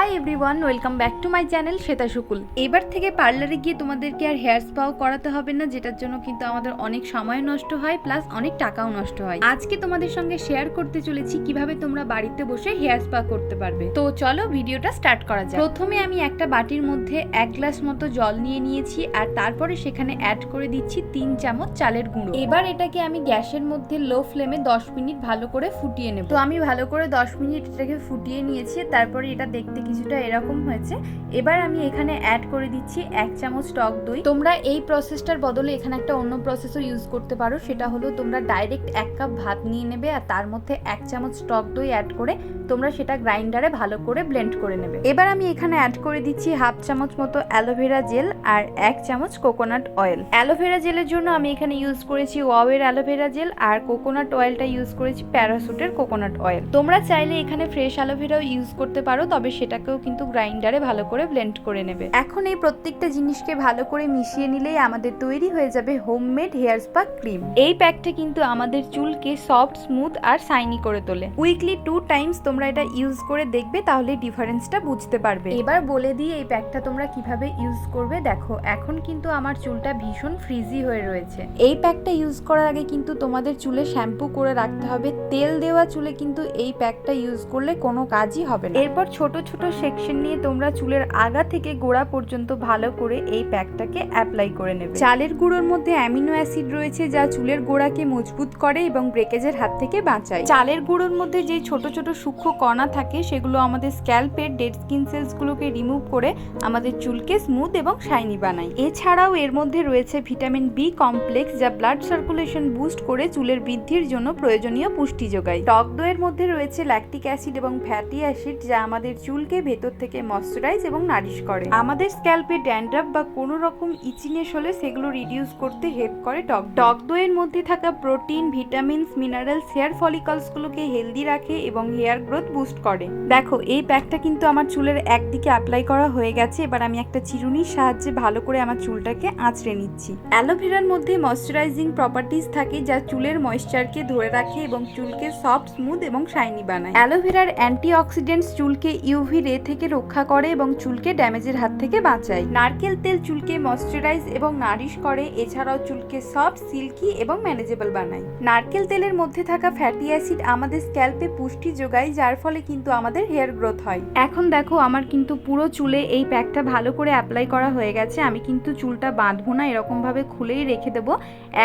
High everyone, welcome back to my channel Shweta Shukul. এবার থেকে পার্লারে গিয়ে তোমাদেরকে আর হেয়ার স্পাও করাতে হবে না, যেটার জন্য কিন্তু আমাদের অনেক সময় নষ্ট হয় প্লাস অনেক টাকাও নষ্ট হয়। আজকে তোমাদের সঙ্গে শেয়ার করতে চলেছি কিভাবে তোমরা বাড়িতে বসে হেয়ার স্পা করতে পারবে। তো চলো ভিডিওটা স্টার্ট করা যাক। প্রথমে আমি একটা বাটির মধ্যে 1 গ্লাস মতো জল নিয়ে নিয়েছি আর তারপরে সেখানে অ্যাড করে দিচ্ছি 3 চামচ চালের গুঁড়ো। এবার এটাকে আমি গ্যাসের মধ্যে লো ফ্লেমে 10 মিনিট ভালো করে ফুটিয়ে নেব। তো আমি ভালো করে 10 মিনিট এটাকে ফুটিয়ে নিয়েছি, তারপরে এটা দেখতে কিছুটা এরকম হয়েছে। এবার আমি এখানে অ্যাড করে দিচ্ছি 1 চামচ টক দই। তোমরা এই প্রসেসটার বদলে এখানে একটা অন্য প্রসেসও ইউজ করতে পারো, সেটা হলো তোমরা ডাইরেক্ট 1 কাপ ভাত নিয়ে নেবে আর তার মধ্যে 1 চামচ টক দই অ্যাড করে তোমরা সেটা গ্রাইন্ডারে ভালো করে ব্লেন্ড করে নেবে। এবার আমি এখানে অ্যাড করে দিচ্ছি 1/2 চামচ মতো অ্যালোভেরা জেল আর 1 চামচ কোকোনাট অয়েল। অ্যালোভেরা জেলের জন্য আমি এখানে ইউজ করেছি ওয়াওয়ের অ্যালোভেরা জেল আর কোকোনাট অয়েলটা ইউজ করেছি প্যারাশুটের কোকোনাট অয়েল। তোমরা চাইলে এখানে ফ্রেশ অ্যালোভেরাও ইউজ করতে পারো, তবে সেটাকেও কিন্তু গ্রাইন্ডারে ভালো করে ব্লেন্ড করে নেবে। এখন এই প্রত্যেকটা জিনিসকে ভালো করে মিশিয়ে নিলেই আমাদের তৈরি হয়ে যাবে হোমমেড হেয়ার স্পা ক্রিম। এই প্যাকটা কিন্তু আমাদের চুলকে সফট, স্মুথ আর শাইনি করে তোলে। উইকলি 2 টাইমস তোমরা এটা ইউজ করে দেখবে, তাহলে ডিফারেন্সটা বুঝতে পারবে। এবার বলে দিই এই প্যাকটা তোমরা কিভাবে ইউজ করবে। দেখো, এখন কিন্তু আমার চুলটা ভীষণ ফ্রিজি হয়ে রয়েছে। এই প্যাকটা ইউজ করার আগে কিন্তু তোমাদের চুলে শ্যাম্পু করে রাখতে হবে। তেল দেওয়া চুলে কিন্তু এই প্যাকটা ইউজ করলে কোনো কাজই হবে না। এরপর ছোট ছোট সেকশন নিয়ে তোমরা চুলের আগা থেকে গোড়া পর্যন্ত ভালো করে এই প্যাকটাকে অ্যাপ্লাই করে নেবে। চালের গুঁড়োর মধ্যে অ্যামিনো অ্যাসিড রয়েছে যা চুলের গোড়াকে মজবুত করে এবং ব্রেকেজের হাত থেকে বাঁচায়। চালের গুঁড়োর মধ্যে যে ছোট ছোট সূক্ষ্ম কণা থাকে সেগুলো আমাদের স্ক্যাল্পের ডেড স্কিন সেলস গুলোকে রিমুভ করে আমাদের চুলকে স্মুথ এবং শাইনি বানায়। এছাড়াও এর মধ্যে রয়েছে ভিটামিন বি কমপ্লেক্স যা ব্লাড সার্কুলেশন বুস্ট করে চুলের বৃদ্ধির জন্য প্রয়োজনীয় পুষ্টি যোগায়। টক দইয়ের মধ্যে রয়েছে ল্যাকটিক অ্যাসিড এবং ফ্যাটি অ্যাসিড যা আমাদের চুলকে ভেতর থেকে ময়শ্চারাইজ এবং নারিশ করে। আমাদের স্ক্যাল্পে ড্যান্ড্রাফ বা কোনো রকম ইচিনেস হলে সেগুলো রিডিউস করতে হেল্প করে টক দইয়ের মধ্যে থাকা protein, vitamins, minerals hair follicles গুলোকে হেলদি রাখে এবং হেয়ার গ্রোথ বুস্ট করে। দেখো, এই প্যাকটা কিন্তু আমার চুলের একদিকে অ্যাপ্লাই করা হয়ে গেছে। এবার আমি একটা চিরুনির সাহায্যে ভালো করে আমার চুলটাকে আঁচড়ে নিচ্ছি। অ্যালোভেরার মধ্যে ময়শ্চারাইজিং প্রপার্টিজ থাকে যা চুলের ময়েশ্চারকে ধরে রাখে এবং চুলকে সফট, স্মুথ এবং শাইনি বানায়। অ্যালোভেরার অ্যান্টিঅক্সিডেন্টস চুলকে ইউভি রে থেকে রক্ষা করে এবং চুলকে ড্যামেজের হাত থেকে বাঁচায়। নারকেল তেল চুলকে ময়শ্চারাইজ এবং নারিশ করে, এছাড়াও চুলকে সফট, সিল্কি এবং ম্যানেজেবল বানায়। নারকেল তেলের মধ্যে থাকা ফ্যাটি অ্যাসিড আমাদের স্ক্যাল্পে পুষ্টি যোগায়, যার ফলে কিন্তু আমাদের হেয়ার গ্রোথ হয়। এখন দেখো, আমার কিন্তু পুরো চুলে এই প্যাকটা ভালো করে অ্যাপ্লাই করা হয়ে গেছে। আমি কিন্তু চুলটা বাঁধবো না, এরকম ভাবে খুলেই রেখে দেবো।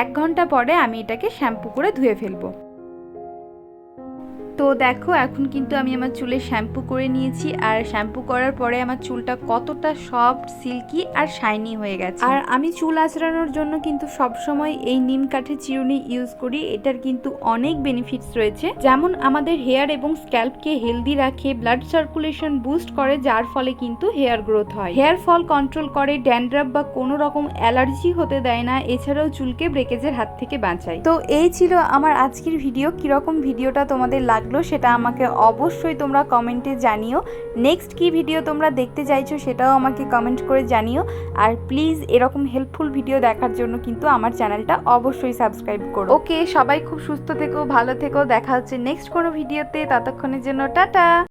1 ঘন্টা পরে আমি এটাকে শ্যাম্পু করে ধুয়ে ফেলবো। তো দেখো, এখন কিন্তু আমি আমার চুলে শ্যাম্পু করে নিয়েছি আর শ্যাম্পু করার পরে আমার চুলটা কতটা সফট, সিল্কি আর শাইনি হয়ে গেছে। আর আমি চুল আঁচড়ানোর জন্য কিন্তু সবসময় এই নিম কাঠের চিরুনি ইউজ করি। এটার কিন্তু অনেক বেনিফিটস রয়েছে, যেমন আমাদের হেয়ার এবং স্ক্যাল্পকে হেলদি রাখে, ব্লাড সার্কুলেশন বুস্ট করে, যার ফলে কিন্তু হেয়ার গ্রোথ হয়, হেয়ার ফল কন্ট্রোল করে, ড্যান্ড্রাফ বা কোনো রকম অ্যালার্জি হতে দেয় না, এছাড়াও চুলকে ব্রেকেজের হাত থেকে বাঁচায়। তো এই ছিল আমার আজকের ভিডিও। কিরকম ভিডিওটা তোমাদের লাগলো সেটা আমাকে অবশ্যই তোমরা কমেন্টে জানিও। নেক্সট কি ভিডিও তোমরা দেখতে চাইছো সেটাও আমাকে কমেন্ট করে জানিও। আর প্লিজ এরকম হেল্পফুল ভিডিও দেখার জন্য কিন্তু আমার চ্যানেলটা অবশ্যই সাবস্ক্রাইব করো। ওকে, সবাই খুব সুস্থ থেকো, ভালো থেকো। দেখা হচ্ছে নেক্সট কোনো ভিডিওতে। ততক্ষণের জন্য টাটা।